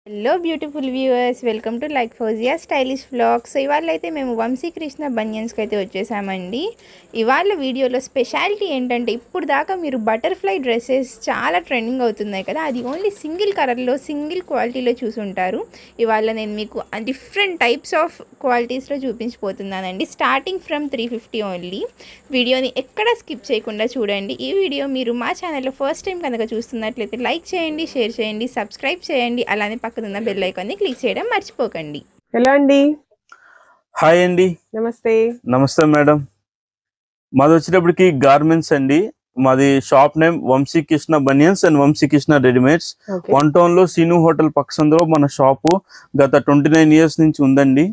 Hello beautiful viewers, welcome to like Fauzia stylish vlogs. So ఇవాళ అయితే మేము వంశీకృష్ణ బనియన్స్కి అయితే వచ్చేసామండి. ఇవాళ వీడియోలో స్పెషాలిటీ ఏంటంటే, ఇప్పుడు దాకా మీరు బటర్ఫ్లై డ్రెస్సెస్ చాలా ట్రెండింగ్ అవుతున్నాయి కదా, అది ఓన్లీ సింగిల్ కలర్లో సింగిల్ క్వాలిటీలో చూసుంటారు. ఇవాళ నేను మీకు డిఫరెంట్ టైప్స్ ఆఫ్ క్వాలిటీస్లో చూపించిపోతున్నానండి. Starting from 350 only. వీడియోని ఎక్కడ స్కిప్ చేయకుండా చూడండి. ఈ వీడియో మీరు మా ఛానల్లో ఫస్ట్ టైం కనుక చూస్తున్నట్లయితే లైక్ చేయండి, షేర్ చేయండి, సబ్స్క్రైబ్ చేయండి, అలానే పక్కన బెల్ ఐకాన్ ని క్లిక్ చేయడం మర్చిపోకండి. హలో అండి. హాయ్ అండి. నమస్తే. నమస్తే మేడం. మాది వచ్చేటప్పటికి గార్మెంట్స్ అండి. మాది shop name Vamsikrishna banians and Vamsikrishna readymades. One town లో సీను హోటల్ పక్కసందులో మన షాపు గత 29 ఇయర్స్ నుంచి ఉందండి.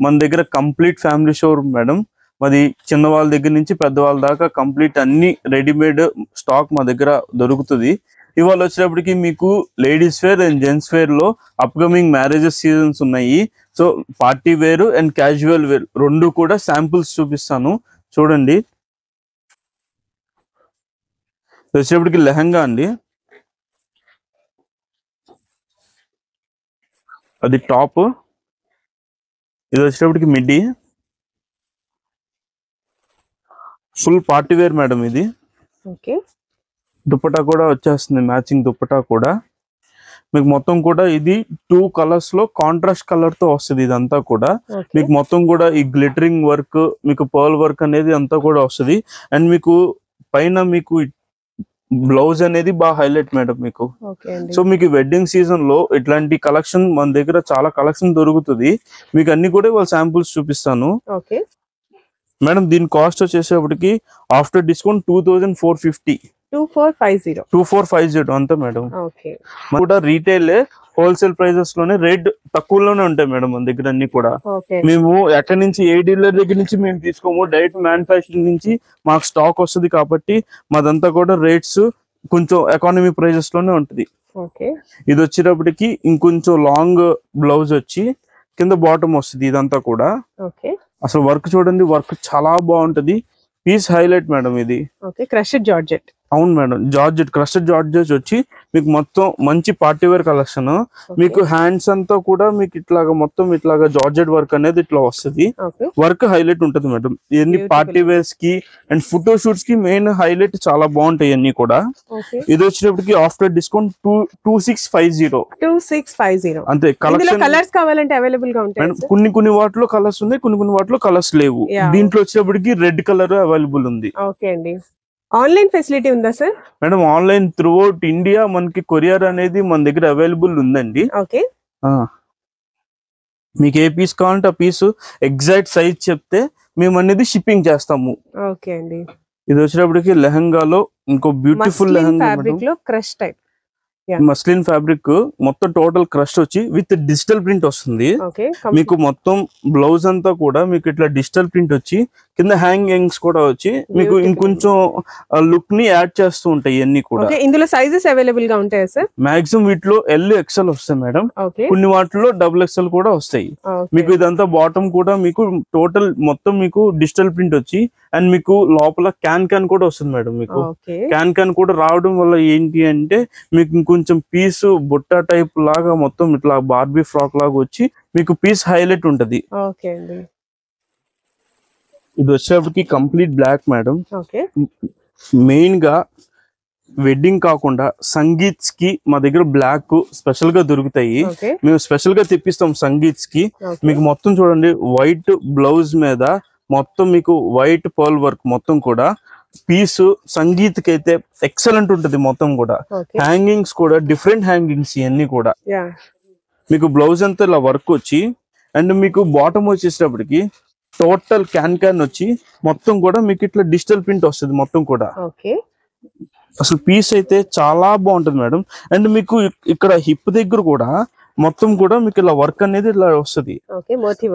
మన దగ్గర కంప్లీట్ ఫ్యామిలీ షోరూమ్ మేడం. మాది చిన్న వాళ్ళ దగ్గర నుంచి పెద్దవాళ్ళ దాకా కంప్లీట్ అన్ని రెడీమేడ్ స్టాక్ మా దగ్గర దొరుకుతుంది. ఇవాళ వచ్చేటప్పటికి మీకు ladies wear and gents wear లో అప్కమింగ్ మ్యారేజెస్ సీజన్స్ ఉన్నాయి. So party wear and casual wear రెండు కూడా శాంపుల్స్ చూపిస్తాను, చూడండి. వచ్చేటప్పటికి లెహంగా అండి, అది టాప్. ఇది వచ్చేటప్పటికి midi, full party wear madam. ఇది ఓకే. దుప్పటా కూడా వచ్చేస్తుంది, మ్యాచింగ్ దుప్పటా కూడా మీకు మొత్తం కూడా. ఇది 2 కలర్స్ లో కాంట్రాస్ట్ కలర్ తో వస్తుంది. ఇదంతా కూడా మీకు మొత్తం కూడా ఈ గ్లిటరింగ్ వర్క్, మీకు పర్ల్ వర్క్ అనేది అంతా కూడా వస్తుంది. అండ్ మీకు పైన మీకు బ్లౌజ్ అనేది బాగా హైలైట్ మేడం మీకు. సో మీకు వెడ్డింగ్ సీజన్ లో ఇట్లాంటి కలెక్షన్ మన దగ్గర చాలా కలెక్షన్ దొరుకుతుంది. మీకు అన్ని కూడా ఇవాళ శాంపుల్స్ చూపిస్తాను మేడం. దీని కాస్ట్ వచ్చేసేపటికి ఆఫ్టర్ డిస్కౌంట్ 2450. 2450 అంతే మేడం. కూడా రీటైల్ హోల్సేల్ ప్రైజెస్ లోనే రేట్ తక్కువలోనే ఉంటాయి మేడం మన దగ్గర అన్ని కూడా. మేము ఎక్కడి నుంచి ఏ డీలర్ దగ్గర నుంచి మేము తీసుకోము, డైరెక్ట్ మ్యానుఫ్యాక్చరింగ్ నుంచి మాకు స్టాక్ వస్తుంది కాబట్టి మాదంతా కూడా రేట్స్ కొంచెం ఎకానమీ ప్రైజెస్ లోనే ఉంటుంది. ఇది వచ్చేటప్పటికి ఇంకొంచెం లాంగ్ బ్లౌజ్ వచ్చి కింద బాటమ్ వస్తుంది. ఇదంతా కూడా అసలు వర్క్ చూడండి, వర్క్ చాలా బాగుంటది. పీస్ హైలైట్ మేడం ఇది. Crushed georgette. అవును మేడం, జార్జెట్, క్రస్టెడ్ జార్జెట్ వచ్చి మీకు మొత్తం మంచి పార్టీ వేర్ కలెక్షన్. మీకు హ్యాండ్స్ అంతా కూడా మీకు ఇట్లాగా మొత్తం ఇట్లాగా జార్జెట్ వర్క్ అనేది ఇట్లా వస్తుంది. వర్క్ హైలైట్ ఉంటుంది మేడం. ఇవన్నీ పార్టీ వేర్స్ కి అండ్ ఫోటో షూట్స్ కి మెయిన్ హైలైట్ చాలా బాగుంటాయి అన్ని కూడా. ఇది వచ్చేటప్పటికి ఆఫ్టర్ డిస్కౌంట్ 2650 అంతే. కలర్స్ కావాలంటే అవైలబుల్ గా ఉంటాయి. కొన్ని వాటిలో కలర్స్ ఉన్నాయి, కొన్ని వాటిలో కలర్స్ లేవు. దీంట్లో వచ్చేటప్పటికి రెడ్ కలర్ అవైలబుల్ ఉంది. ఓకే అండి. ఆన్లైన్ ఫెసిలిటీ ఉందా sir? Madam online through out India మనకి కొరియర్ అనేది మన దగ్గర అవైలబుల్ ఉందండి. ఓకే. మీకు ఏ పీస్ కావాలంటే ఆ పీస్ ఎగ్జాక్ట్ సైజ్ చెప్తే మేము అనేది షిప్పింగ్ చేస్తాము. ఓకే అండి. ఇది వచ్చేటప్పటికి లెహంగాలో ఇంకో బ్యూటిఫుల్ లెహంగా ఫ్యాబ్రిక్ లో క్రష్ టైప్, మస్లిన్ ఫ్యాబ్రిక్ మొత్తం టోటల్ క్రష్ వచ్చి విత్ డిజిటల్ ప్రింట్ వస్తుంది. మీకు మొత్తం బ్లౌజ్ అంతా కూడా మీకు ఇట్లా డిజిటల్ ప్రింట్ వచ్చి కింద హ్యాంగింగ్స్ కూడా వచ్చి మీకు ఇంకొంచెం లుక్ ని యాడ్ చేస్తూ ఉంటాయి ఇవన్నీ కూడా. ఇందులో సైజెస్ అవైలబుల్ గా ఉంటాయి సార్? మాక్సిమం వీటిలో XL వస్తాయి మేడం. కొన్ని వాటిలో XXL కూడా వస్తాయి. మీకు ఇదంతా బాటమ్ కూడా మీకు టోటల్ మొత్తం మీకు డిజిటల్ ప్రింట్ వచ్చి అండ్ మీకు లోపల క్యాన్ కూడా వస్తుంది మేడం. మీకు క్యాన్ కూడా రావడం వల్ల ఏంటి అంటే మీకు ఇంకొంచెం పీస్ బుట్ట టైప్ లాగా మొత్తం ఇట్లా బార్బీ ఫ్రాక్ లాగా వచ్చి మీకు పీస్ హైలైట్ ఉంటది. ఇది వచ్చేటప్పటికి కంప్లీట్ బ్లాక్ మేడం. మెయిన్ గా వెడ్డింగ్ కాకుండా సంగీత్స్ కి మా దగ్గర బ్లాక్ స్పెషల్ గా దొరుకుతాయి. మేము స్పెషల్ గా తెప్పిస్తాం సంగీత్స్ కి. మీకు మొత్తం చూడండి వైట్ బ్లౌజ్ మీద మొత్తం మీకు వైట్ పర్ల్ వర్క్ మొత్తం కూడా. పీస్ సంగీత్ కి అయితే ఎక్సలెంట్ ఉంటది మొత్తం కూడా. హ్యాంగింగ్స్ కూడా డిఫరెంట్ హ్యాంగింగ్స్ ఇవన్నీ కూడా. మీకు బ్లౌజ్ అంతా ఇలా వర్క్ వచ్చి అండ్ మీకు బాటమ్ వచ్చేటప్పటికి టోటల్ క్యాన్ వచ్చి మొత్తం కూడా మీకు ఇట్లా డిజిటల్ ప్రింట్ వస్తుంది మొత్తం కూడా. అసలు పీస్ అయితే చాలా బాగుంటది మేడం. అండ్ మీకు ఇక్కడ హిప్ దగ్గర కూడా మొత్తం కూడా మీకు ఇలా వర్క్ అనేది ఇలా వస్తుంది, మోతీ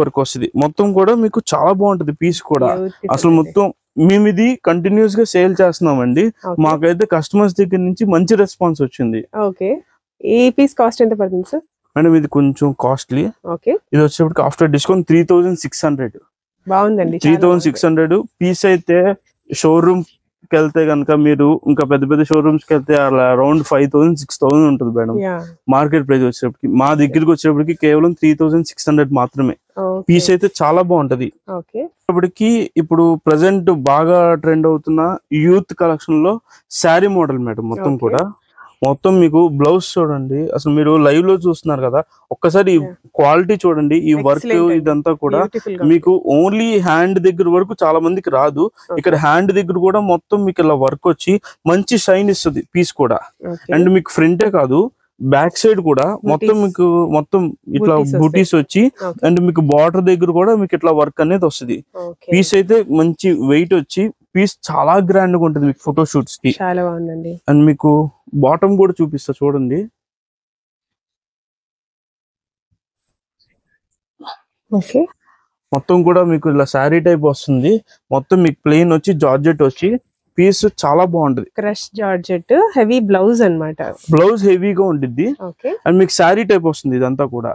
వర్క్ వస్తుంది మొత్తం కూడా. మీకు చాలా బాగుంటది పీస్ కూడా. అసలు మొత్తం మేము ఇది కంటిన్యూస్ గా సేల్ చేస్తున్నామండి. మాకైతే కస్టమర్స్ దగ్గర నుంచి మంచి రెస్పాన్స్ వచ్చింది. ఈ పీస్ కాస్ట్ ఎంత పడుతుంది సార్? మేడం ఇది కొంచెం కాస్ట్లీ. ఇది వచ్చేప్పటికి ఆఫ్టర్ డిస్కౌంట్ 3600. బాగుందండి. 3600 పీస్ అయితే షోరూమ్ వెళ్తే కనుక మీరు ఇంకా పెద్ద పెద్ద షోరూమ్స్ కి వెళ్తే అలా అరౌండ్ 5,000 6,000 ఉంటుంది మేడం. మార్కెట్ ప్రైస్ వచ్చేటప్పటికి మా దగ్గరికి వచ్చేటప్పటికి కేవలం 3,600 మాత్రమే. పీస్ అయితే చాలా బాగుంటది. ఇప్పటికి ఇప్పుడు ప్రెసెంట్ బాగా ట్రెండ్ అవుతున్న యూత్ కలెక్షన్ లో శారీ మోడల్ మేడం. మొత్తం కూడా మొత్తం మీకు బ్లౌజ్ చూడండి, అసలు మీరు లైవ్ లో చూస్తున్నారు కదా, ఒక్కసారి క్వాలిటీ చూడండి. ఈ వర్క్ ఇదంతా కూడా మీకు ఓన్లీ హ్యాండ్ దగ్గర వరకు చాలా మందికి రాదు. ఇక్కడ హ్యాండ్ దగ్గర కూడా మొత్తం మీకు ఇలా వర్క్ వచ్చి మంచి షైన్ ఇస్తుంది పీస్ కూడా. అండ్ మీకు ఫ్రంటే కాదు, బ్యాక్ సైడ్ కూడా మొత్తం మీకు మొత్తం ఇట్లా బూటీస్ వచ్చి అండ్ మీకు బార్డర్ దగ్గర కూడా మీకు ఇట్లా వర్క్ అనేది వస్తుంది. పీస్ అయితే మంచి వెయిట్ వచ్చి పీస్ చాలా గ్రాండ్ గా ఉంటుంది మీకు ఫోటో షూట్స్ కి. చాలా బాగుందండి. అండ్ మీకు బాటమ్ కూడా చూపిస్తా చూడండి. మొత్తం కూడా మీకు ఇలా శారీ టైప్ వస్తుంది. మొత్తం మీకు ప్లెయిన్ వచ్చి జార్జెట్ వచ్చి పీస్ చాలా బాగుంటది. క్రష్ జార్జెట్ హెవీ బ్లౌజ్ అన్నమాట. బ్లౌజ్ హెవీగా ఉంటుంది అండ్ మీకు శారీ టైప్ వస్తుంది ఇదంతా కూడా.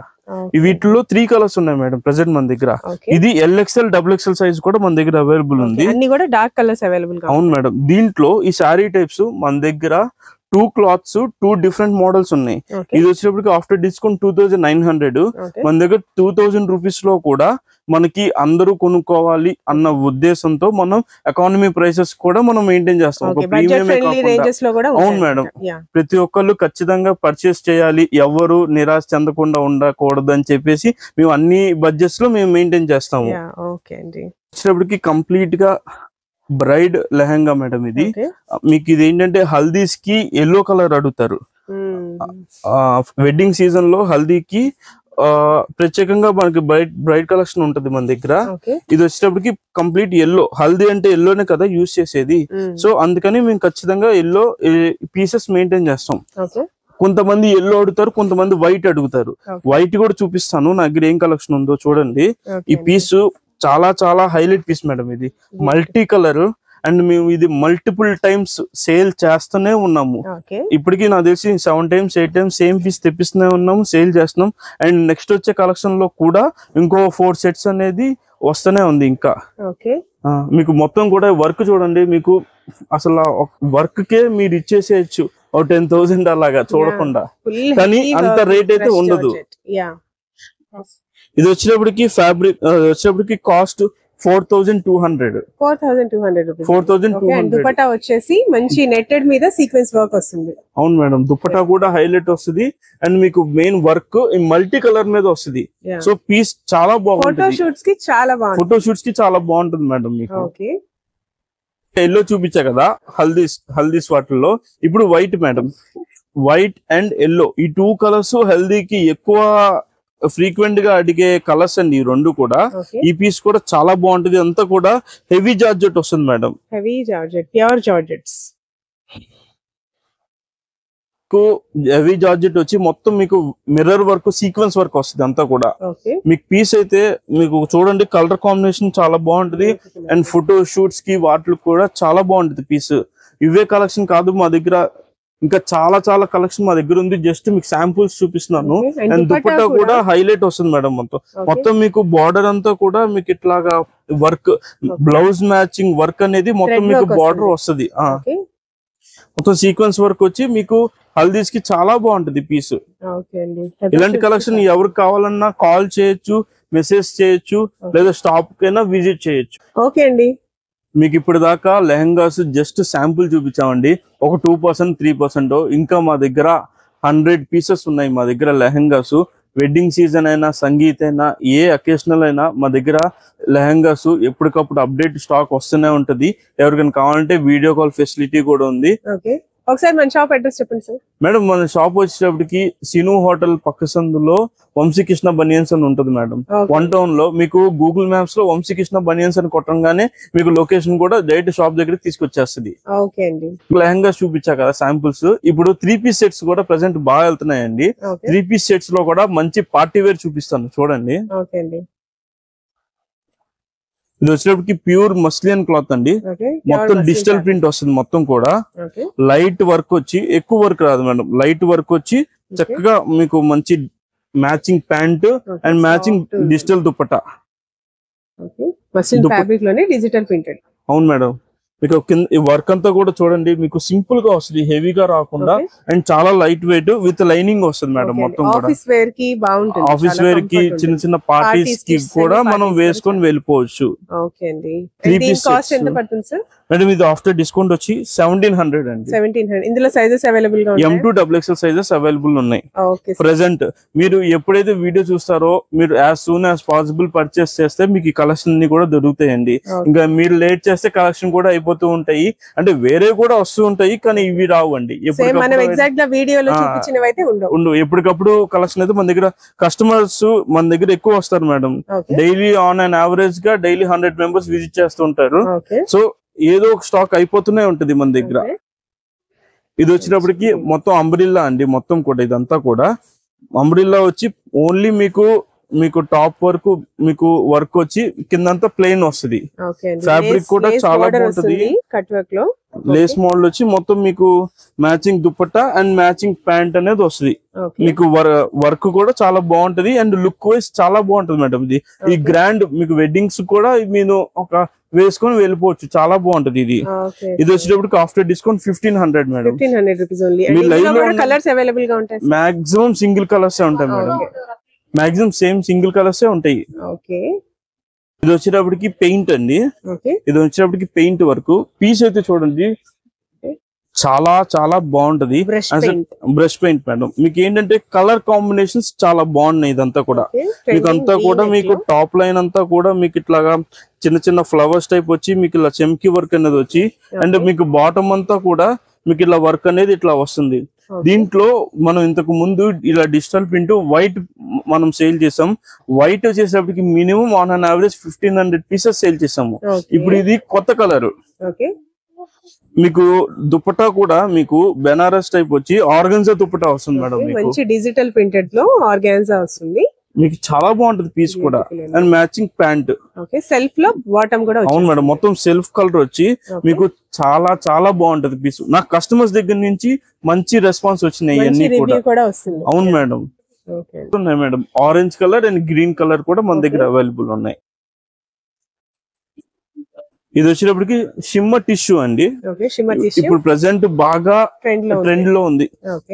వీటిలో 3 కలర్స్ ఉన్నాయి మేడం ప్రెసెంట్ మన దగ్గర. ఇది LXL XXL సైజ్ కూడా మన దగ్గర అవైలబుల్ ఉంది. అన్ని కూడా డార్క్ కలర్స్ అవైలబుల్. అవును మేడం. దీంట్లో ఈ శారీ టైప్స్ మన దగ్గర 2 క్లాత్స్ 2 డిఫరెంట్ మోడల్స్ ఉన్నాయి. ఇది వచ్చేటప్పటికి ఆఫ్టర్ డిస్కౌంట్ 2,900. మన దగ్గర 2,000 రూపీస్ లో కూడా మనకి అందరూ కొనుక్కోవాలి అన్న ఉద్దేశంతో మనం ఎకానమీ ప్రైసెస్ కూడా మనం మెయింటైన్ చేస్తాం. ఒక ప్రీమియం. అవును మేడం. ప్రతి ఒక్కళ్ళు ఖచ్చితంగా పర్చేస్ చేయాలి, ఎవరు నిరాశ చెందకుండా ఉండకూడదు అని చెప్పేసి మేము అన్ని బడ్జెట్స్ లో మేము మెయింటైన్ చేస్తాము. వచ్చేటప్పటికి కంప్లీట్ గా బ్రైడ్ లెహంగా మేడం ఇది. మీకు ఇది ఏంటంటే హల్దీస్ కి ఎల్లో కలర్ అడుగుతారు. వెడ్డింగ్ సీజన్ లో హల్దీకి ప్రత్యేకంగా మనకి బ్రైట్ కలెక్షన్ ఉంటది మన దగ్గర. ఇది వచ్చేటప్పటికి కంప్లీట్ ఎల్లో. హల్దీ అంటే ఎల్లోనే కదా యూజ్ చేసేది. సో అందుకని మేము ఖచ్చితంగా ఎల్లో పీసెస్ మెయింటైన్ చేస్తాం. కొంతమంది ఎల్లో అడుగుతారు, కొంతమంది వైట్ అడుగుతారు. వైట్ కూడా చూపిస్తాను నా దగ్గర ఏం కలెక్షన్ ఉందో చూడండి. ఈ పీస్ చాలా చాలా హైలైట్ పీస్ మేడం. ఇది మల్టీ కలర్ అండ్ మేము ఇది మల్టిపుల్ టైమ్స్ సేల్ చేస్తూనే ఉన్నాము. ఇప్పటికీ నాకు తెలిసి 7 times 8 times సేమ్ పీస్ తెప్పిస్తూనే ఉన్నాము, సేల్ చేస్తున్నాం. అండ్ నెక్స్ట్ వచ్చే కలెక్షన్ లో కూడా ఇంకో 4 sets అనేది వస్తూనే ఉంది. ఇంకా మీకు మొత్తం కూడా వర్క్ చూడండి. మీకు అసలు వర్క్ కే మీరు ఇచ్చేసేయచ్చు 10,000 అలాగా చూడకుండా, కానీ అంత రేట్ అయితే ఉండదు. ఇది వచ్చేటప్పటికి ఫ్యాబ్రిక్ వచ్చేటప్పటికి కాస్ట్ 4,200. 4,200. దుపట్టా వచ్చేసి మంచి నెట్టెడ్ మీద సీక్వెన్స్ వర్క్ వస్తుంది. అవును మేడం. దుపట్టా కూడా హైలైట్ వస్తుంది అండ్ మీకు మెయిన్ వర్క్ మల్టీ కలర్ మీద వస్తుంది. సో పీస్ చాలా బాగుంటుంది. ఫోటో షూట్స్ కి చాలా బాగుంటుంది మేడం. మీకు ఎల్లో చూపించా కదా హల్దీస్ వాటిల్లో. ఇప్పుడు white madam. White and yellow ఈ 2 కలర్స్ హల్దీకి ఎక్కువ ఫ్రీక్వెంట్ గా అడిగే కలర్స్ అండి ఈ 2 కూడా. ఈ పీస్ కూడా చాలా బాగుంటది. అంతా కూడా హెవీ జార్జెట్ వస్తుంది madam. Heavy georgette, pure georgettes. Heavy georgette వచ్చి మొత్తం మీకు మిర్రర్ వర్క్, సీక్వెన్స్ వర్క్ వస్తుంది అంతా కూడా. మీకు పీస్ అయితే మీకు చూడండి కలర్ కాంబినేషన్ చాలా బాగుంటది. అండ్ ఫోటో షూట్స్ కి వాటికి కూడా చాలా బాగుంటది పీస్. ఇవే కలెక్షన్ కాదు, మా దగ్గర ఇంకా చాలా చాలా కలెక్షన్ మా దగ్గర ఉంది. జస్ట్ మీకు శాంపుల్స్ చూపిస్తున్నాను. అండ్ దుపట్టా కూడా హైలైట్ వస్తుంది మేడం. మొత్తం మీకు బార్డర్ అంతా కూడా మీకు ఇట్లాగా వర్క్, బ్లౌజ్ మ్యాచింగ్ వర్క్ అనేది మొత్తం మీకు బార్డర్ వస్తుంది. మొత్తం సీక్వెన్స్ వర్క్ వచ్చి మీకు హల్దీస్ కి చాలా బాగుంటది పీస్. ఇలాంటి కలెక్షన్ ఎవరికి కావాలన్నా కాల్ చేయొచ్చు, మెసేజ్ చేయొచ్చు, లేదా స్టాప్ కైనా విజిట్ చేయొచ్చు. ఓకే అండి. మీకు ఇప్పుడు దాకా లెహంగాస్ జస్ట్ శాంపుల్ చూపించామండి. ఒక 2% 3%. ఇంకా మా దగ్గర 100 పీసెస్ ఉన్నాయి మా దగ్గర లెహంగాస్. వెడ్డింగ్ సీజన్ అయినా, సంగీత్ అయినా, ఏ అకేషనల్ అయినా మా దగ్గర లెహంగాస్ ఎప్పటికప్పుడు అప్డేట్ స్టాక్ వస్తూనే ఉంటది. ఎవరికైనా కావాలంటే వీడియో కాల్ ఫెసిలిటీ కూడా ఉంది. ఒకసారి మన షాప్ అడ్రస్ చెప్పండి సార్. మేడం మన షాప్ వచ్చేటప్పటికి సిను హోటల్ పక్క సందులో వంశీకృష్ణ బనియన్స్ అని ఉంటుంది మేడం. 1 town లో. మీకు గూగుల్ మ్యాప్స్ లో వంశీకృష్ణ బనియన్స్ అని కొట్టంగానే మీకు లొకేషన్ కూడా డైరెక్ట్ షాప్ దగ్గర తీసుకొచ్చేస్తుంది. లెహంగాస్ చూపించా కదా శాంపుల్స్. ఇప్పుడు 3 piece సెట్స్ కూడా ప్రెసెంట్ బాగా వెళ్తున్నాయండి. 3 piece సెట్స్ లో కూడా మంచి పార్టీ వేర్ చూపిస్తాను చూడండి. ఇది వచ్చేటప్పటికి ప్యూర్ మస్లియన్ క్లాత్ అండి. మొత్తం డిజిటల్ ప్రింట్ వస్తుంది. మొత్తం కూడా లైట్ వర్క్ వచ్చి, ఎక్కువ వర్క్ రాదు మేడం. లైట్ వర్క్ వచ్చి చక్కగా మీకు మంచి matching pant and matching digital dupatta. Fabric లోనే డిజిటల్ ప్రింటెడ్. అవును మేడం. మీకు కింద వర్క్ అంతా కూడా చూడండి మీకు సింపుల్ గా వస్తుంది, హెవీగా రాకుండా అండ్ చాలా లైట్ వెయిట్ విత్ లైనింగ్ వస్తుంది మేడం. మొత్తం కూడా ఆఫీస్ వేర్ కి బాగుంటుంది, ఆఫీస్ వేర్ కి చిన్న చిన్న పార్టీస్ కి కూడా మనం వేసుకొని వెళ్ళిపోవచ్చు. ఓకే అండి. దీని కాస్ట్ ఎంత పడుతుంది సార్? మేడం ఇది ఆఫ్టర్ డిస్కౌంట్ వచ్చి 1700 అండి. 1700. ఇందులో సైజెస్ అవైలబుల్ గా ఉన్నాయి, M2 XXL సైజెస్ అవైలబుల్ ఉన్నాయి. ఓకే ప్రెసెంట్ మీరు ఎప్పుడైతే వీడియో చూస్తారో మీరు as soon as possible purchase చేస్తే మీకు ఈ కలెక్షన్ అన్ని కూడా దొరుకుతాయండి. ఇంకా మీరు లేట్ చేస్తే కలెక్షన్ కూడా అయిపోతూ ఉంటాయి, అంటే వేరే కూడా వస్తూ ఉంటాయి కానీ ఇవి రావండి. మనం ఎగ్జాక్ట్ గా వీడియోలో చూపించినవి అయితే ఉండవు. ఎప్పటికప్పుడు కలెక్షన్ అయితే మన దగ్గర కస్టమర్స్ మన దగ్గర ఎక్కువ వస్తారు madam. Daily on and average గా డైలీ 100 మెంబర్స్ విజిట్ చేస్తుంటారు. సో ఏదో ఒక స్టాక్ అయిపోతూనే ఉంటది మన దగ్గర. ఇది వచ్చినప్పటికి మొత్తం అంబ్రిల్లా అండి, మొత్తం కూడా ఇదంతా కూడా అంబ్రిల్లా వచ్చి ఓన్లీ మీకు టాప్ వరకు మీకు వర్క్ వచ్చి కిందంతా ప్లెయిన్ వస్తుంది. ఫ్యాబ్రిక్ కూడా చాలా బాగుంటది, కట్ వర్క్ లో లేస్ మోడల్ వచ్చి మొత్తం మీకు matching dupatta and matching pant అనేది వస్తుంది. మీకు వర్క్ కూడా చాలా బాగుంటది అండ్ లుక్ వైజ్ చాలా బాగుంటది మేడం. ఈ గ్రాండ్ మీకు వెడ్డింగ్స్ కూడా మీరు ఒక వేసుకొని వెళ్ళిపోవచ్చు, చాలా బాగుంటది ఇది. ఇది వచ్చేటప్పుడు after discount 1500 madam. 1500 rupees only. Colours available గా ఉంటాయి, మాక్సిమం సింగిల్ కలర్స్ ఉంటాయి madam, maximum same single colours ఉంటాయి. ఇది వచ్చేటప్పటికి పెయింట్ అండి, ఇది వచ్చేటప్పటికి పెయింట్ వరకు పీస్ అయితే చూడండి చాలా చాలా బాగుంటది. Brush paint madam. మీకు ఏంటంటే కలర్ కాంబినేషన్స్ చాలా బాగున్నాయి. ఇదంతా కూడా మీకు అంతా కూడా మీకు టాప్ లైన్ అంతా కూడా మీకు ఇట్లాగా చిన్న చిన్న ఫ్లవర్స్ టైప్ వచ్చి మీకు ఇలా చెమ్కి వర్క్ అనేది వచ్చి అండ్ మీకు బాటమ్ అంతా కూడా మీకు ఇలా వర్క్ అనేది ఇట్లా వస్తుంది. దీంట్లో మనం ఇంతకు ముందు ఇలా డిజిటల్ ప్రింట్ వైట్ మనం సేల్ చేసాం. వైట్ వచ్చేసరికి minimum on an average 1500 pieces sale చేసాము. ఇప్పుడు ఇది కొత్త కలర్. మీకు దుపట్టా కూడా మీకు బెనారస్ టైప్ వచ్చి ఆర్గన్జా దుపట్టా వస్తుంది మేడం. మంచి డిజిటల్ ప్రింటెడ్ లో ఆర్గన్జా వస్తుంది, మీకు చాలా బాగుంటది పీస్ కూడా అండ్ మ్యాచింగ్ ప్యాంట్. సెల్ఫ్ లో బాటమ్ కూడా. అవును మేడం, మొత్తం సెల్ఫ్ కలర్ వచ్చి మీకు చాలా చాలా బాగుంటది పీస్. నాకు కస్టమర్స్ దగ్గర నుంచి మంచి రెస్పాన్స్ వచ్చినాయి అన్ని కూడా. అవును మేడం, ఉన్నాయి madam. Orange colour and green colour కూడా మన దగ్గర అవైలబుల్ ఉన్నాయి. ఇది వచ్చేటప్పటికి షిమ్మర్ టిష్యూ అండి. ఇప్పుడు ప్రెసెంట్ బాగా ట్రెండ్ లో ఉంది.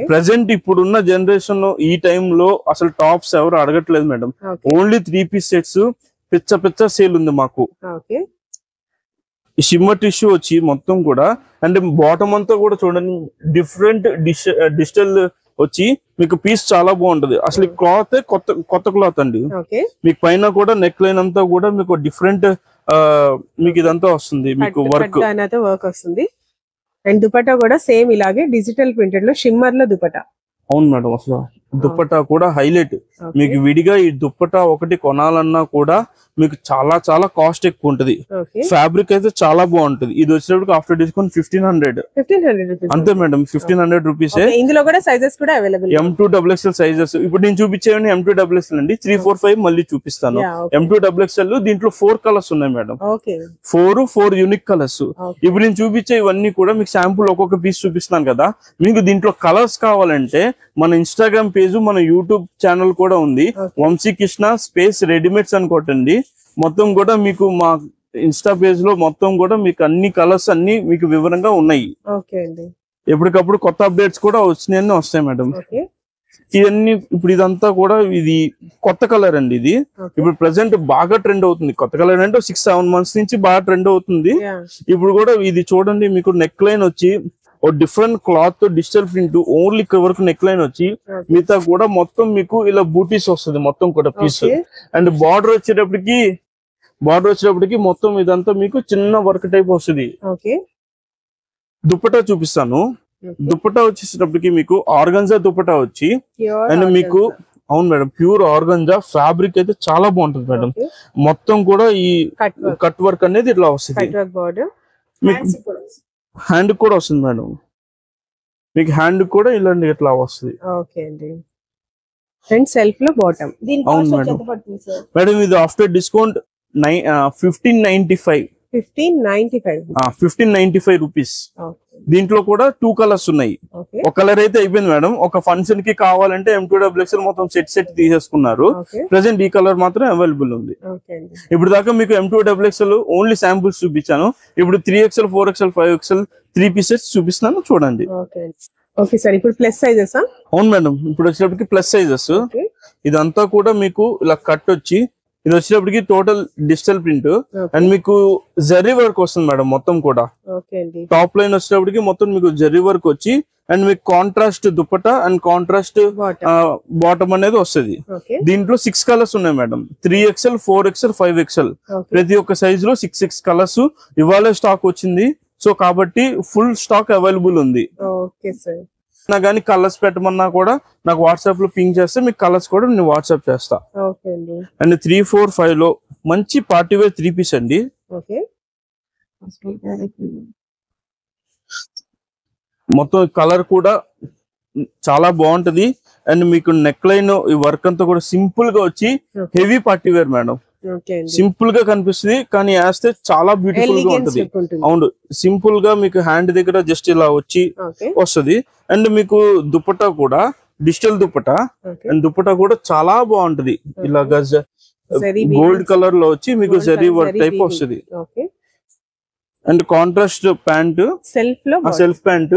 ప్రెసెంట్ ఇప్పుడున్న జనరేషన్ లో ఈ టైమ్ లో అసలు టాప్స్ ఎవరు అడగట్లేదు మేడం. ఓన్లీ 3 పీస్ సెట్స్ పిచ్చ సేల్ ఉంది మాకు. షిమ్మర్ టిష్యూ వచ్చి మొత్తం కూడా అంటే బాటమ్ అంతా కూడా చూడండి డిఫరెంట్ డిజిటల్ వచ్చి మీకు పీస్ చాలా బాగుంటది. అసలు క్లాత్ కొత్త క్లాత్ అండి. మీకు పైన కూడా నెక్ లైన్ అంతా కూడా మీకు డిఫరెంట్ మీకు ఇదంతా వస్తుంది, మీకు వర్క్ వస్తుంది. అండ్ దుపట్టా కూడా సేమ్ ఇలాగే డిజిటల్ ప్రింటెడ్ లో షిమ్మర్ లో దుపట్టా. అవును మేడం, అసలు దుపట్టా కూడా హైలైట్. మీకు విడిగా ఈ దుపట్టా ఒకటి కొనాలన్నా కూడా మీకు చాలా చాలా కాస్ట్ ఎక్కువ ఉంటది. ఫ్యాబ్రిక్ అయితే చాలా బాగుంటది. ఇది వచ్చేటప్పుడు ఆఫ్టర్ డిస్కౌంట్ 1500 అంతే మేడం. 1500 రూపీస్. ఇందులో కూడా సైజెస్ కూడా అవైలబుల్. M2 XXL సైజెస్ ఇప్పుడు నేను చూపించేవన్నీ M2 XXL అండి. 3, 4, 5 మళ్ళీ చూపిస్తాను. M2 XXL దీంట్లో 4 కలర్స్ ఉన్నాయి మేడం. 4 unique colours. ఇప్పుడు నేను చూపించే ఇవన్నీ కూడా మీకు శాంపుల్ ఒక్కొక్క పీస్ చూపిస్తున్నాను కదా. మీకు దీంట్లో కలర్స్ కావాలంటే మన ఇన్స్టాగ్రామ్ పేజ్, మన యూట్యూబ్ ఛానల్ కూడా ఉంది. వంశీకృష్ణ స్పేస్ రెడీమేడ్స్ అని కొట్టండి. మొత్తం కూడా మీకు మా ఇన్స్టా పేజ్ లో మొత్తం కూడా మీకు అన్ని కలర్స్ అన్ని మీకు వివరంగా ఉన్నాయి. ఎప్పటికప్పుడు కొత్త అప్డేట్స్ కూడా వచ్చినాయని వస్తాయి మేడం. ఇవన్నీ ఇప్పుడు ఇదంతా కూడా ఇది కొత్త కలర్ అండి. ఇది ఇప్పుడు ప్రెసెంట్ బాగా ట్రెండ్ అవుతుంది. కొత్త కలర్ అంటే 6-7 మంత్స్ నుంచి బాగా ట్రెండ్ అవుతుంది. ఇప్పుడు కూడా ఇది చూడండి మీకు నెక్ లైన్ వచ్చి ఓ different cloth digital print only వరకు నెక్ లైన్ వచ్చి మిగతా కూడా మొత్తం మీకు ఇలా బూటీస్ వస్తుంది మొత్తం కూడా పీస్. అండ్ బార్డర్ వచ్చేటప్పటికి మొత్తం ఇదంతా మీకు చిన్న వర్క్ టైప్ వస్తుంది. దుపట్టా చూపిస్తాను. దుపట్టా వచ్చేటప్పటికి మీకు ఆర్గన్జా దుపట్టా వచ్చి అండ్ మీకు అవును మేడం ప్యూర్ ఆర్గన్జా ఫ్యాబ్రిక్ అయితే చాలా బాగుంటుంది మేడం. మొత్తం కూడా ఈ కట్ వర్క్ అనేది ఇట్లా వస్తుంది. హ్యాండ్ కూడా వస్తుంది మేడం. మీకు హ్యాండ్ కూడా ఇలాంటి ఇట్లా వస్తుంది. సెల్ఫ్ లో బాటమ్. అవును మేడం. మేడం ఇది ఆఫ్టర్ డిస్కౌంట్ 1595 1595. 1595 రూపీస్. దీంట్లో కూడా 2 కలర్స్ ఉన్నాయి. ఒక కలర్ అయితే అయిపోయింది మేడం. ఒక ఫంక్షన్ కి కావాలంటే M2XL మొత్తం సెట్ తీసేసుకున్నారు. ప్రెసెంట్ ఈ కలర్ మాత్రం అవైలబుల్ ఉంది. ఇప్పుడు దాకా మీకు M2XL ఓన్లీ శాంపుల్స్ చూపించాను. ఇప్పుడు 3XL 4XL 5XL 3 పీసెస్ చూపిస్తున్నాను, చూడండి. ఓకే సార్, ఇప్పుడు ప్లస్ సైజెస్? అవును మేడం, ఇప్పుడు వచ్చేటప్పటికి ప్లస్ సైజెస్. ఇదంతా కూడా మీకు ఇలా కట్ వచ్చి, ఇది వచ్చేటప్పటికి టోటల్ డిజిటల్ ప్రింట్ అండ్ మీకు జరీ వర్క్ వస్తుంది మేడం. మొత్తం కూడా టాప్ లైన్ వచ్చేటప్పటికి మొత్తం మీకు జరీ వర్క్ వచ్చి అండ్ మీకు contrast dupatta and contrast bottom అనేది వస్తుంది. దీంట్లో 6 కలర్స్ ఉన్నాయి మేడం. 3XL 4XL 5XL ప్రతి ఒక్క సైజ్ లో 6 కలర్స్ ఇవాళ స్టాక్ వచ్చింది. సో కాబట్టి ఫుల్ స్టాక్ అవైలబుల్ ఉంది. కానీ కలర్స్ పెట్టమన్నా కూడా నాకు వాట్సాప్ లో పింక్ చేస్తే మీకు కలర్స్ కూడా నేను వాట్సాప్ చేస్తా. అండ్ 3, 4, 5 లో మంచి పార్టీ వేర్ 3 పీస్ అండి. మొత్తం కలర్ కూడా చాలా బాగుంటది. అండ్ మీకు నెక్ లైన్ ఈ వర్క్ అంతా కూడా సింపుల్ గా వచ్చి heavy party wear madam. Simple గా కనిపిస్తుంది కానీ వేస్తే చాలా బ్యూటిఫుల్ గా ఉంటది. అవును, సింపుల్ గా మీకు హ్యాండ్ దగ్గర జస్ట్ ఇలా వచ్చి వస్తుంది. అండ్ మీకు దుపట్టా కూడా డిజిటల్ దుపట్టా అండ్ దుపట్టా కూడా చాలా బాగుంటది. ఇలాగా గోల్డ్ కలర్ లో వచ్చి మీకు జరీ వర్క్ టైప్ వస్తుంది. And contrast pant, self pant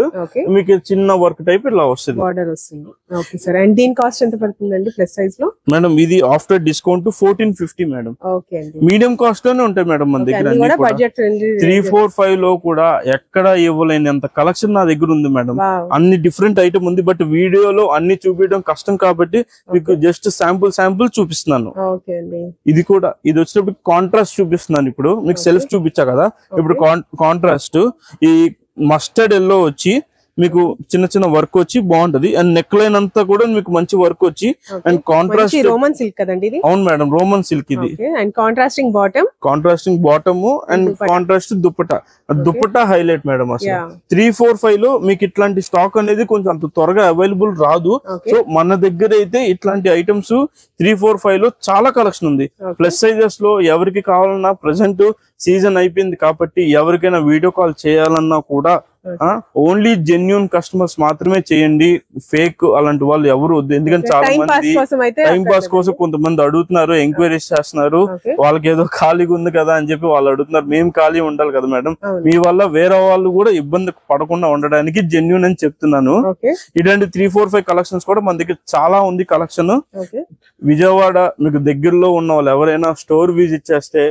మీకు చిన్న వర్క్ టైప్ ఇలా వస్తుంది. దీని కాస్ట్ ఎంత పడుతుందండి ప్లస్ సైజ్ లో? మేడం ఇది after discount 1450 madam. Medium cost లోనే ఉంటాయి మేడం మన దగ్గర. 3, 4, 5 లో కూడా ఎక్కడ ఇవ్వలేనంత కలెక్షన్ నా దగ్గర ఉంది మేడం. అన్ని డిఫరెంట్ ఐటమ్ ఉంది. బట్ వీడియోలో అన్ని చూపించడం కష్టం కాబట్టి మీకు జస్ట్ శాంపుల్ చూపిస్తున్నాను. ఇది కూడా ఇది వచ్చేటప్పుడు కాంట్రాస్ట్ చూపిస్తున్నాను. ఇప్పుడు మీకు సెల్ఫ్ చూపించా కదా, ఇప్పుడు కాంట్రాస్ట్ ఈ మస్టర్డ్ ఎల్లో వచ్చి మీకు చిన్న చిన్న వర్క్ వచ్చి బాగుంటది. అండ్ నెక్ లైన్ అంతా కూడా మీకు మంచి వర్క్ వచ్చి అండ్ కాంట్రాస్ట్ రోమన్ సిల్క్ కదండి ఇది? అవును మేడం, రోమన్ సిల్క్ ఇది. And contrasting bottom and contrast dupatta highlight madam. అసలు 3, 4, 5 లో మీకు ఇట్లాంటి స్టాక్ అనేది కొంచెం అంత త్వరగా అవైలబుల్ రాదు. సో మన దగ్గర అయితే ఇట్లాంటి ఐటమ్స్ 3, 4, 5 లో చాలా కలెక్షన్ ఉంది. ప్లస్ సైజెస్ లో ఎవరికి కావాలన్నా ప్రెసెంట్ సీజన్ అయిపోయింది కాబట్టి ఎవరికైనా వీడియో కాల్ చేయాలన్నా కూడా ఓన్లీ జెన్యూన్ కస్టమర్స్ మాత్రమే చేయండి. ఫేక్ అలాంటి వాళ్ళు ఎవరు వద్దు. ఎందుకంటే చాలా మంది టైం పాస్ కోసం కొంతమంది అడుగుతున్నారు, ఎంక్వైరీస్ చేస్తున్నారు. వాళ్ళకి ఏదో ఖాళీగా ఉంది కదా అని చెప్పి వాళ్ళు అడుగుతున్నారు. మేము ఖాళీ ఉండాలి కదా మేడం. మీ వల్ల వేరే వాళ్ళు కూడా ఇబ్బంది పడకుండా ఉండడానికి జెన్యూన్ అని చెప్తున్నాను. ఇలాంటి 3, 4, 5 కలెక్షన్స్ కూడా మన దగ్గర చాలా ఉంది కలెక్షన్. విజయవాడ మీకు దగ్గరలో ఉన్న వాళ్ళు ఎవరైనా స్టోర్ విజిట్ చేస్తే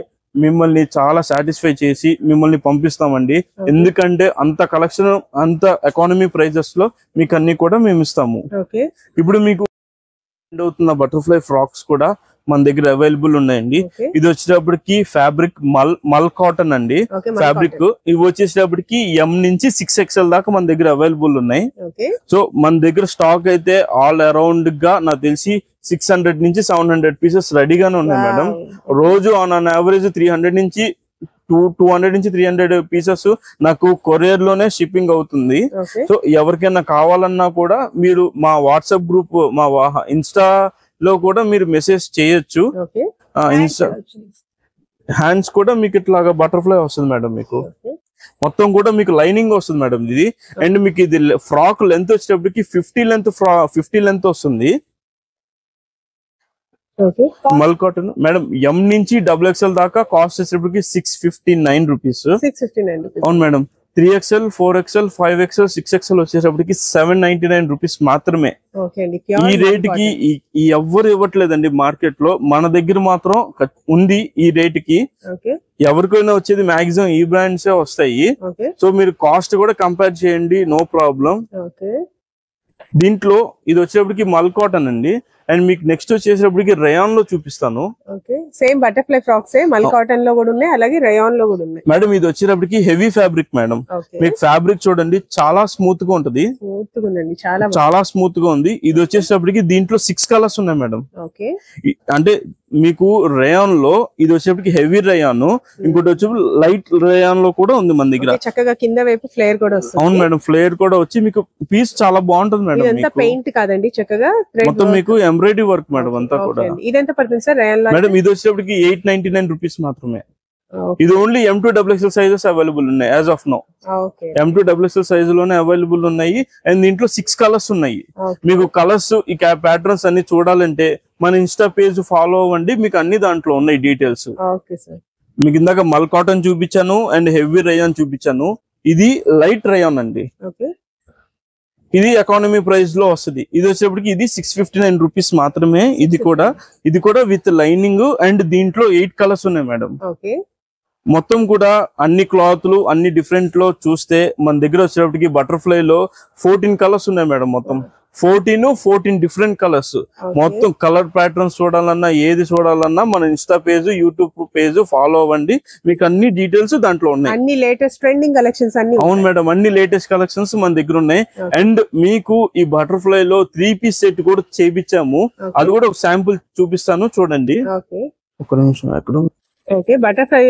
మిమ్మల్ని చాలా సాటిస్ఫై చేసి మిమ్మల్ని పంపిస్తామండి. ఎందుకంటే అంత కలెక్షన్ అంత ఎకానమీ ప్రైజెస్ లో మీకు అన్ని కూడా మేము ఇస్తాము. ఇప్పుడు మీకు అవుతున్న బటర్ఫ్లై ఫ్రాక్స్ కూడా మన దగ్గర అవైలబుల్ ఉన్నాయండి. ఇది వచ్చేటప్పటికి ఫ్యాబ్రిక్ మల్ కాటన్ అండి. ఫ్యాబ్రిక్ ఇవి వచ్చేటప్పటికి M నుంచి 6XL దాకా మన దగ్గర అవైలబుల్ ఉన్నాయి. సో మన దగ్గర స్టాక్ అయితే ఆల్ అరౌండ్ గా నాకు తెలిసి 600 నుంచి 700 పీసెస్ రెడీగానే ఉన్నాయి మేడం. రోజు ఆన్ యావరేజ్ 300 నుంచి 300 పీసెస్ నాకు కొరియర్ లోనే షిప్పింగ్ అవుతుంది. సో ఎవరికైనా కావాలన్నా కూడా మీరు మా వాట్సాప్ గ్రూప్, మా ఇన్స్టా లో కూడా మీరు మెసేజ్ చేయొచ్చు. ఇన్స్టా హ్యాండ్స్ కూడా మీకు ఇట్లాగా బటర్ఫ్లై వస్తుంది మేడం. మీకు మొత్తం కూడా మీకు లైనింగ్ వస్తుంది మేడం ఇది. అండ్ మీకు ఇది ఫ్రాక్ లెంత్ వచ్చేటప్పటికి 50 లెంత్ వస్తుంది. మల్ కాటన్ మేడం M నుంచి XXL దాకా కాస్ట్ వచ్చేటప్పటికి 659 రూపీస్. అవును madam. 3XL 4XL 5XL 6XL వచ్చేటప్పటికి 799 రూపీస్ మాత్రమే. ఈ రేట్ కి ఎవ్వరు ఇవ్వట్లేదండి మార్కెట్ లో. మన దగ్గర మాత్రం ఉంది ఈ రేట్ కి. ఎవరికైనా వచ్చేది మాక్సిమం ఈ బ్రాండ్స్ వస్తాయి. సో మీరు కాస్ట్ కూడా కంపేర్ చేయండి, నో ప్రాబ్లం. దీంట్లో ఇది వచ్చేటప్పటికి మల్ కాటన్ అండి. అండ్ మీకు నెక్స్ట్ వచ్చేటప్పటికి రయాన్ లో చూపిస్తాను. సేమ్ బటర్ఫ్లై ఫ్రాక్స్ మల్ కాటన్ లో కూడా ఉన్నాయి, అలాగే రయాన్ లో కూడా ఉన్నాయి మేడం. ఇది వచ్చేటప్పటికి హెవీ ఫ్యాబ్రిక్ మేడం. మీకు ఫ్యాబ్రిక్ చూడండి చాలా స్మూత్ గా ఉంటది, చాలా స్మూత్ గా ఉంది. ఇది వచ్చేటప్పటికి దీంట్లో 6 కలర్స్ ఉన్నాయి మేడం. అంటే మీకు రయాన్ లో ఇది వచ్చేటప్పటికి హెవీ రయాన్, ఇంకోటి వచ్చి లైట్ రయాన్ లో కూడా ఉంది మన దగ్గర. చక్కగా కింద వైపు ఫ్లేర్ కూడా వస్తుంది. అవును మేడం, ఫ్లేర్ కూడా వచ్చి మీకు పీస్ చాలా బాగుంటుంది మేడం. పెయింట్ కాదండి, చక్కగా మొత్తం మీకు ఎంబ్రాయిడరీ వర్క్ మేడం అంతా కూడా. ఇది ఎంత పడుతుంది సార్ రయాన్ లో? మేడం ఇది వచ్చేటప్పటికి 899 రూపీస్ మాత్రమే. ఇది ఓన్లీ M2XXL సైజెస్ అవైలబుల్ ఉన్నాయి as of now. M2XXL size లోనే అవైలబుల్ ఉన్నాయి. అండ్ దీంట్లో 6 కలర్స్ ఉన్నాయి. మీకు కలర్స్ ఈ ప్యాటర్న్స్ అన్ని చూడాలంటే మన ఇన్స్టా పేజ్ ఫాలో అవ్వండి, మీకు అన్ని దాంట్లో ఉన్నాయి డీటెయిల్స్. మీకు ఇందాక మల్ కాటన్ చూపించాను అండ్ హెవీ రయాన్ చూపించాను. ఇది లైట్ రయాన్ అండి. ఇది ఎకానమీ ప్రైస్ లో వస్తుంది. ఇది వచ్చేప్పటికి ఇది 659 రూపీస్ మాత్రమే. ఇది కూడా విత్ లైనింగ్ అండ్ దీంట్లో 8 కలర్స్ ఉన్నాయి మేడం. మొత్తం కూడా అన్ని క్లాత్లు అన్ని డిఫరెంట్ లో చూస్తే మన దగ్గర వచ్చేటప్పటికి బటర్ఫ్లై లో 14 కలర్స్ ఉన్నాయి మేడం. మొత్తం 14 డిఫరెంట్ కలర్స్. మొత్తం కలర్ ప్యాటర్న్స్ చూడాలన్నా ఏది చూడాలన్నా మన Insta page YouTube page follow అవ్వండి, మీకు అన్ని డీటెయిల్స్ దాంట్లో ఉన్నాయి. అన్ని లేటెస్ట్ ట్రెండింగ్ కలెక్షన్స్ అన్ని. అవును మేడం, అన్ని లేటెస్ట్ కలెక్షన్స్ మన దగ్గర ఉన్నాయి. అండ్ మీకు ఈ బటర్ఫ్లై లో 3 పీస్ సెట్ కూడా చేపించాము. అది కూడా ఒక శాంపుల్ చూపిస్తాను చూడండి. ఒక నిమిషం. ఎక్కడ బటర్ఫ్లై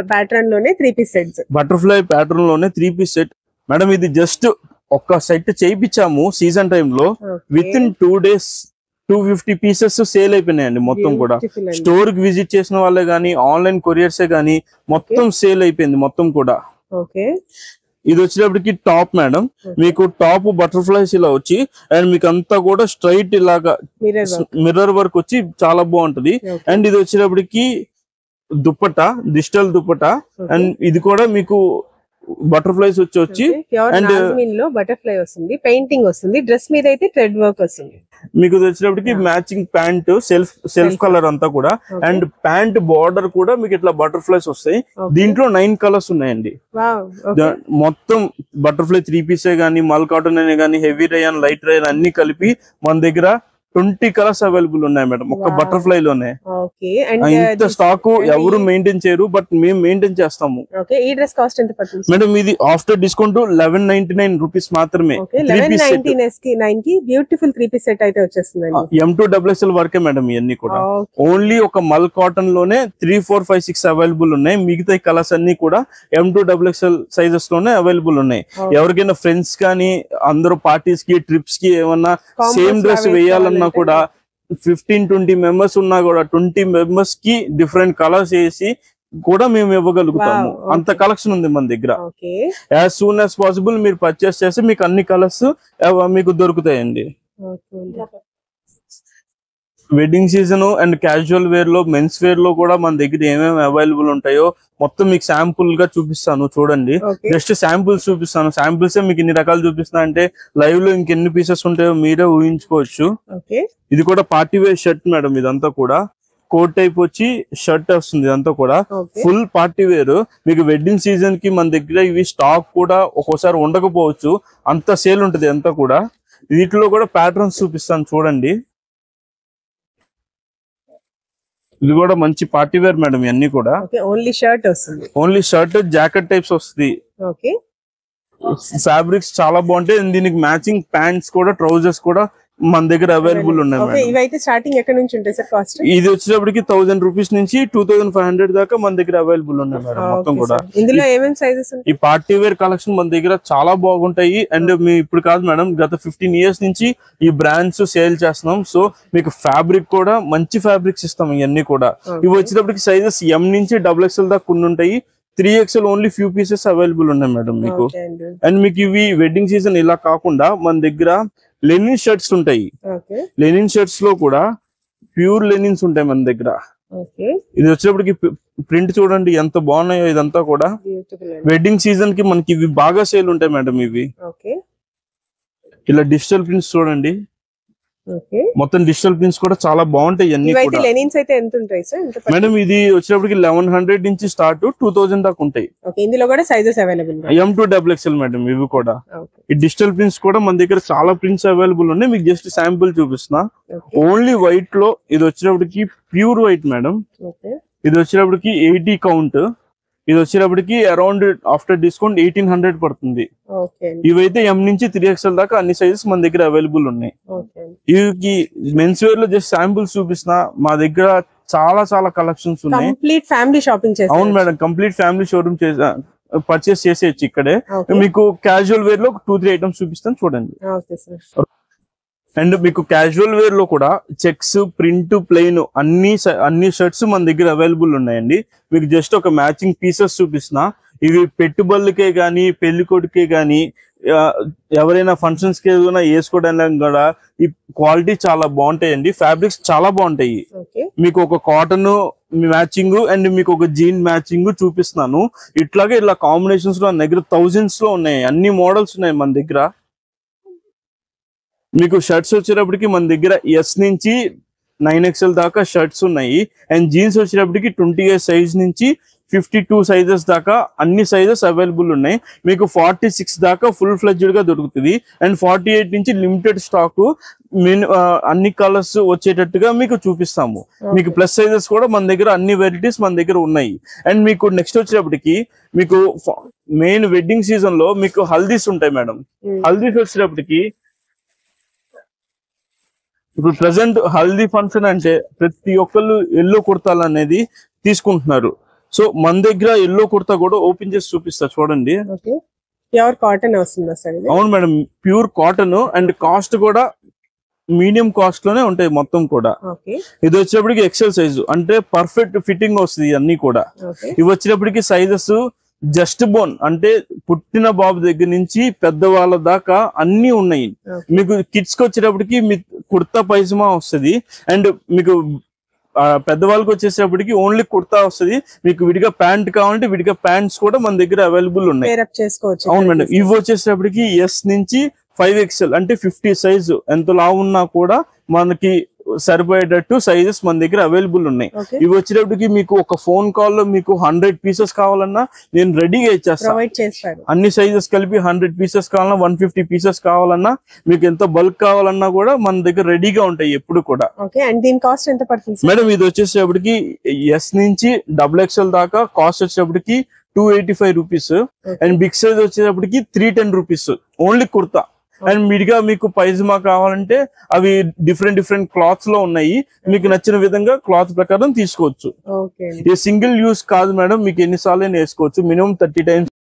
ప్యాటర్న్ లోనే 3 పీస్ సెట్స్. బటర్ఫ్లై ప్యాటర్న్ లోనే 3 పీస్ సెట్ మేడం. ఇది జస్ట్ ఒక్క సెట్ చేయించాము సీజన్ టైమ్ లో. With in 2 days 250 pieces sale అయిపోయినాయండి మొత్తం కూడా. స్టోర్ కి విజిట్ చేసిన వాళ్ళే గానీ ఆన్లైన్ కొరియర్సే గానీ మొత్తం సేల్ అయిపోయింది మొత్తం కూడా. ఇది వచ్చేటప్పటికి టాప్ మేడం. మీకు టాప్ బటర్ఫ్లైస్ ఇలా వచ్చి అండ్ మీకు అంతా కూడా స్ట్రైట్ ఇలాగా మిర్రర్ వర్క్ వచ్చి చాలా బాగుంటది. అండ్ ఇది వచ్చేటప్పటికి దుప్పట, డిజిటల్ దుప్పట. అండ్ ఇది కూడా మీకు బటర్ఫ్లైస్ వచ్చి అండ్ లో బటర్ఫ్లై వస్తుంది, పెయింటింగ్ వస్తుంది, డ్రెస్ మీద అయితే థ్రెడ్ వర్క్ వస్తుంది. మీకు వచ్చేటప్పటికి మ్యాచింగ్ ప్యాంట్ సెల్ఫ్ కలర్ అంతా కూడా. అండ్ ప్యాంట్ బార్డర్ కూడా మీకు ఇట్లా బటర్ఫ్లైస్ వస్తాయి. దీంట్లో 9 కలర్స్ ఉన్నాయండి. మొత్తం బటర్ఫ్లై 3 పీసే గానీ మల్ కాటన్ అనే గానీ హెవీ రయాన్ లైట్ రయాన్ అన్ని కలిపి మన దగ్గర 20 కలర్స్ అవైలబుల్ ఉన్నాయి మేడం ఒక్క బటర్ఫ్లై లోనే. ఇంత స్టాక్ ఎవరు మెయింటైన్ చేయరు, బట్ మేము మెయింటైన్ చేస్తాము. ఈ డ్రెస్ కాస్ట్ ఎంత పడుతుంది మేడం? ఇది ఆఫ్టర్ డిస్కౌంట్ 1199 రూపీస్ మాత్రమే. 1199 కి బ్యూటిఫుల్ 3 పీస్ సెట్ అయితే వచ్చేస్తుంది. M2XXL వరకే మేడం ఇవన్నీ కూడా. ఓన్లీ ఒక మల్ కాటన్ లోనే 3, 4, 5, 6 అవైలబుల్ ఉన్నాయి. మిగతా కలర్స్ అన్ని కూడా M2XXL సైజెస్ లోనే అవైలబుల్ ఉన్నాయి. ఎవరికైనా ఫ్రెండ్స్ కానీ అందరూ పార్టీస్ కి ట్రిప్స్ కి ఏమన్నా సేమ్ డ్రెస్ వేయాలన్నా కూడా 15-20 మెంబర్స్ ఉన్నా కూడా 20 మెంబర్స్ కి డిఫరెంట్ కలర్స్ వేసి కూడా మేము ఇవ్వగలుగుతాము. అంత కలెక్షన్ ఉంది మన దగ్గర. యాజ్ సూన్ యాజ్ పాసిబుల్ మీరు పర్చేస్ చేస్తే మీకు అన్ని కలర్స్ మీకు దొరుకుతాయండి. Wedding season and casual wear లో మెన్స్ వేర్ లో కూడా మన దగ్గర ఏమేమి అవైలబుల్ ఉంటాయో మొత్తం మీకు శాంపుల్ గా చూపిస్తాను చూడండి. జస్ట్ శాంపుల్స్ చూపిస్తాను. శాంపుల్స్ మీకు ఇన్ని రకాలు చూపిస్తా అంటే లైవ్ లో ఇంకెన్ని పీసెస్ ఉంటాయో మీరే ఊహించుకోవచ్చు. ఇది కూడా పార్టీ వేర్ షర్ట్ మేడం. ఇదంతా కూడా కోట్ టైప్ వచ్చి షర్ట్ వస్తుంది. ఇదంతా కూడా ఫుల్ పార్టీ వేర్. మీకు వెడ్డింగ్ సీజన్ కి మన దగ్గర ఇవి స్టాక్ కూడా ఒక్కోసారి ఉండకపోవచ్చు, అంత సేల్ ఉంటుంది అంతా కూడా. వీటిలో కూడా ప్యాటర్న్స్ చూపిస్తాను చూడండి. ఇది కూడా మంచి పార్టీ వేర్ మేడం. ఇవన్నీ కూడా ఓన్లీ షర్ట్ వస్తుంది. ఓన్లీ షర్ట్ జాకెట్ టైప్స్ వస్తుంది. ఫ్యాబ్రిక్స్ చాలా బాగుంటాయి. దీనికి మ్యాచింగ్ ప్యాంట్స్ కూడా ట్రౌజర్స్ కూడా మన దగ్గర అవైలబుల్ ఉన్నాయి. ఇవైతే స్టార్టింగ్ ఎక్కడ నుంచి ఉంటాయి సార్ కాస్ట్? ఇది వచ్చేటప్పటికి 1000 రూపీస్ నుంచి 2500 దాకా మన దగ్గర అవైలబుల్ ఉన్నాయి మేడం మొత్తం కూడా. ఇందులో ఏమేమి సైజెస్? ఈ పార్టీ వేర్ కలెక్షన్ మన దగ్గర చాలా బాగుంటాయి. అండ్ మీ ఇప్పుడు కాదు మేడం, గత 15 years నుంచి ఈ బ్రాండ్స్ సేల్ చేస్తున్నాం. సో మీకు ఫ్యాబ్రిక్ కూడా మంచి ఫ్యాబ్రిక్స్ ఇస్తాం. ఇవన్నీ కూడా ఇవి వచ్చేటప్పటికి సైజెస్ M నుంచి XXL దాకా కొన్ని ఉంటాయి. 3XL only few pieces available ఉన్నాయి మేడం మీకు. అండ్ మీకు ఇవి వెడ్డింగ్ సీజన్ ఇలా కాకుండా మన దగ్గర లెనిన్ షర్ట్స్ ఉంటాయి. లెనిన్ షర్ట్స్ లో కూడా ప్యూర్ లెనిన్స్ ఉంటాయి మన దగ్గర. ఇది వచ్చేటప్పటికి ప్రింట్ చూడండి ఎంత బాగున్నాయో. ఇదంతా కూడా వెడ్డింగ్ సీజన్ కి మనకి ఇవి బాగా సేల్ ఉంటాయి మేడం. ఇవి ఇలా డిజిటల్ ప్రింట్స్ చూడండి. మొత్తం డిజిటల్ ప్రింట్స్ కూడా చాలా బాగుంటాయి. మేడం ఇది వచ్చేటప్పటికి 1100 నుంచి స్టార్ట్ 2000 దాకా ఉంటాయి. ఇందులో కూడా సైజెస్ అవైలబుల్. M2XXL madam. ఇవి కూడా ఈ డిజిటల్ ప్రింట్స్ కూడా మన దగ్గర చాలా ప్రింట్స్ అవైలబుల్ ఉన్నాయి. మీకు జస్ట్ శాంపుల్ చూపిస్తున్నా. ఓన్లీ వైట్ లో ఇది వచ్చేటప్పటికి ప్యూర్ వైట్ మేడం. ఇది వచ్చేటప్పటికి 80 కౌంట్. ఇది వచ్చేటప్పటికి అరౌండ్ ఆఫ్టర్ డిస్కౌంట్ 1800 పడుతుంది. ఇవైతే M నుంచి 3XL దాకా అన్ని సైజెస్ మన దగ్గర అవైలబుల్ ఉన్నాయి. ఇవి మెన్స్ వేర్ లో జస్ట్ శాంపుల్స్ చూపిస్తున్నా. మా దగ్గర చాలా చాలా కలెక్షన్స్ ఉన్నాయి. కంప్లీట్ ఫ్యామిలీ షాపింగ్ చేస్తారు. అవును madam, complete family showroom purchase చేసేయచ్చు ఇక్కడే. మీకు క్యాజువల్ వేర్ లో 2-3 ఐటమ్స్ చూపిస్తాను చూడండి. అండ్ మీకు క్యాజువల్ వేర్ లో కూడా చెక్స్, ప్రింట్, ప్లెయిన్ అన్ని షర్ట్స్ మన దగ్గర అవైలబుల్ ఉన్నాయండి. మీకు జస్ట్ ఒక మ్యాచింగ్ పీసెస్ చూపిస్తున్నా. ఇవి పెట్టుబడులకే గానీ, పెళ్లి కొడుకే గానీ, ఎవరైనా ఫంక్షన్స్ కి ఏదైనా వేసుకోవడానికి కూడా ఈ క్వాలిటీ చాలా బాగుంటాయండి. ఫ్యాబ్రిక్స్ చాలా బాగుంటాయి. మీకు ఒక కాటన్ మ్యాచింగ్ అండ్ మీకు ఒక జీన్ మ్యాచింగ్ చూపిస్తున్నాను. ఇట్లాగే ఇలా కాంబినేషన్స్ లో మన దగ్గర థౌజండ్స్ లో ఉన్నాయి. అన్ని మోడల్స్ ఉన్నాయి మన దగ్గర. మీకు షర్ట్స్ వచ్చేటప్పటికి మన దగ్గర ఎస్ నుంచి 9XL దాకా షర్ట్స్ ఉన్నాయి. అండ్ జీన్స్ వచ్చేటప్పటికి 28 సైజ్ నుంచి 52 సైజెస్ దాకా అన్ని సైజెస్ అవైలబుల్ ఉన్నాయి. మీకు 46 దాకా ఫుల్ ఫ్లెడ్జ్డ్ గా దొరుకుతుంది. అండ్ 48 నుంచి లిమిటెడ్ స్టాక్ అన్ని కలర్స్ వచ్చేటట్టుగా మీకు చూపిస్తాము. మీకు ప్లస్ సైజెస్ కూడా మన దగ్గర అన్ని వెరైటీస్ మన దగ్గర ఉన్నాయి. అండ్ మీకు నెక్స్ట్ వచ్చేటప్పటికి మీకు మెయిన్ వెడ్డింగ్ సీజన్ లో మీకు హల్దీస్ ఉంటాయి మేడం. హల్దీస్ వచ్చేటప్పటికి ఇప్పుడు ప్రెసెంట్ హల్దీ ఫంక్షన్ అంటే ప్రతి ఒక్కళ్ళు ఎల్లో కుర్తాలు అనేది తీసుకుంటున్నారు. సో మన దగ్గర ఎల్లో కుర్తా కూడా ఓపెన్ చేసి చూపిస్తా చూడండి. ప్యూర్ కాటన్ వస్తుందా సార్? అవును madam, pure cotton. And cost కూడా మీడియం కాస్ట్ లోనే ఉంటాయి మొత్తం కూడా. ఇది వచ్చేటప్పటికి ఎక్సెల్ సైజు అంటే పర్ఫెక్ట్ ఫిట్టింగ్ వస్తుంది అన్ని కూడా. ఇవి వచ్చేటప్పటికి సైజెస్ జస్ట్ బోన్ అంటే పుట్టిన బాబు దగ్గర నుంచి పెద్దవాళ్ళ దాకా అన్ని ఉన్నాయి. మీకు కిడ్స్ కి వచ్చేటప్పటికి మీ కుర్తా పైజమా వస్తుంది. అండ్ మీకు పెద్దవాళ్ళకి వచ్చేటప్పటికి ఓన్లీ కుర్తా వస్తుంది. మీకు విడిగా ప్యాంట్ కావాలంటే విడిగా ప్యాంట్స్ కూడా మన దగ్గర అవైలబుల్ ఉన్నాయి. అవును మేడం. ఇవి వచ్చేటప్పటికి ఎస్ నుంచి 5XL అంటే 50 సైజు ఎంత లావు ఉన్నా కూడా మనకి సరిపోయేటట్టు సైజెస్ మన దగ్గర అవైలబుల్ ఉన్నాయి. ఇవి వచ్చేటప్పటికి మీకు ఒక ఫోన్ కాల్ లో మీకు 100 పీసెస్ కావాలన్నా నేను రెడీగా ఇచ్చేస్తాను. అన్ని సైజెస్ కలిపి 100 పీసెస్ కావాలన్నా, 150 పీసెస్ కావాలన్నా, మీకు ఎంత బల్క్ కావాలన్నా కూడా మన దగ్గర రెడీగా ఉంటాయి ఎప్పుడు కూడా. మేడం ఇది వచ్చేటప్పటికి ఎస్ నుంచి XXL దాకా కాస్ట్ వచ్చేటప్పటికి 285 రూపీస్. అండ్ బిగ్ సైజ్ వచ్చేటప్పటికి 310 రూపీస్ ఓన్లీ కుర్తా. అండ్ విడిగా మీకు పైజమా కావాలంటే అవి డిఫరెంట్ క్లాత్స్ లో ఉన్నాయి. మీకు నచ్చిన విధంగా క్లాత్ ప్రకారం తీసుకోవచ్చు. ఇది సింగిల్ యూస్ కాదు మేడం, మీకు ఎన్నిసార్లు వేసుకోవచ్చు. Minimum 30 times